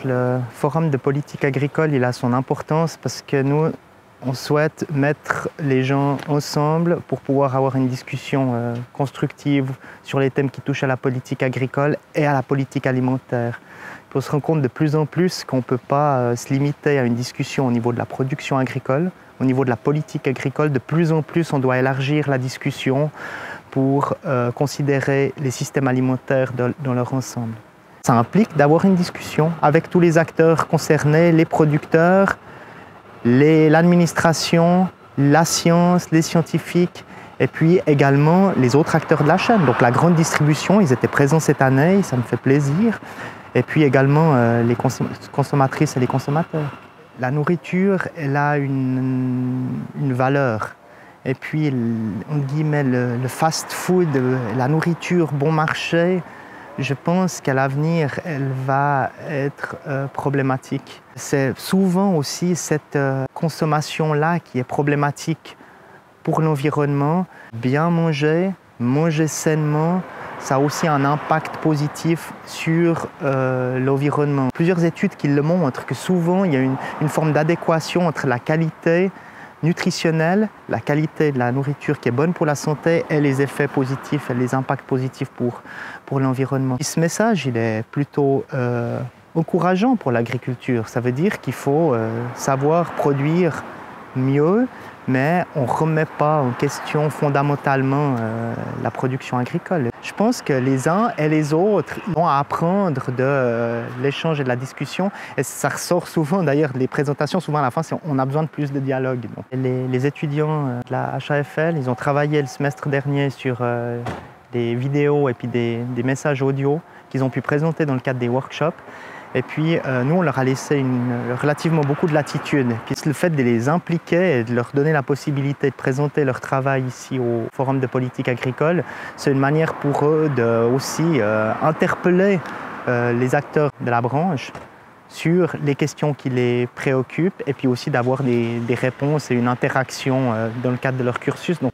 Le forum de politique agricole, il a son importance parce que nous, on souhaite mettre les gens ensemble pour pouvoir avoir une discussion constructive sur les thèmes qui touchent à la politique agricole et à la politique alimentaire. On se rend compte de plus en plus qu'on ne peut pas se limiter à une discussion au niveau de la production agricole. Au niveau de la politique agricole, de plus en plus, on doit élargir la discussion pour considérer les systèmes alimentaires dans leur ensemble. Ça implique d'avoir une discussion avec tous les acteurs concernés, les producteurs, l'administration, la science, les scientifiques, et puis également les autres acteurs de la chaîne. Donc la grande distribution, ils étaient présents cette année, ça me fait plaisir. Et puis également les consommatrices et les consommateurs. La nourriture, elle a une valeur. Et puis, on guillemets, le fast-food, la nourriture bon marché, je pense qu'à l'avenir, elle va être problématique. C'est souvent aussi cette consommation-là qui est problématique pour l'environnement. Bien manger, manger sainement, ça a aussi un impact positif sur l'environnement. Plusieurs études qui le montrent, que souvent il y a une forme d'adéquation entre la qualité nutritionnelle, la qualité de la nourriture qui est bonne pour la santé et les effets positifs et les impacts positifs pour l'environnement. Ce message, il est plutôt encourageant pour l'agriculture. Ça veut dire qu'il faut savoir produire mieux, mais on ne remet pas en question fondamentalement la production agricole. Je pense que les uns et les autres vont apprendre de l'échange et de la discussion. Et ça ressort souvent, d'ailleurs, les présentations, souvent à la fin, on a besoin de plus de dialogue. Donc, les étudiants de la HAFL, ils ont travaillé le semestre dernier sur des vidéos et puis des messages audio qu'ils ont pu présenter dans le cadre des workshops. Et puis, nous, on leur a laissé relativement beaucoup de latitude. Puis le fait de les impliquer et de leur donner la possibilité de présenter leur travail ici au Forum de politique agricole, c'est une manière pour eux de aussi interpeller les acteurs de la branche sur les questions qui les préoccupent et puis aussi d'avoir des réponses et une interaction dans le cadre de leur cursus. Donc,